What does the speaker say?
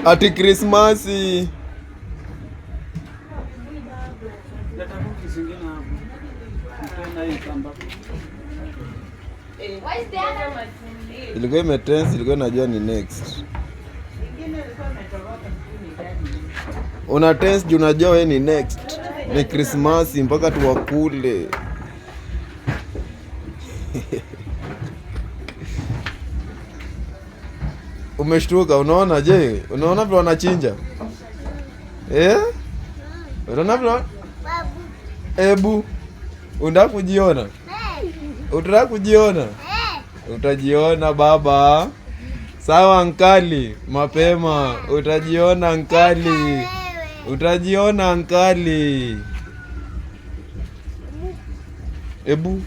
Ati Krismasi. Ilikuwa imetense, ilikuwa najua ni next. Una tense juu unajua wewe ni next. Ni Krismasi mpaka tuwakule. Umeshtuka, unaona je? Unaona vile wanachinja? Unaona vile? Ebu. Unataka kujiona? Unataka kujiona? Utajiona baba. Sawa ankali, mapema. Utajiona ankali. Utajiona ankali. Ebu.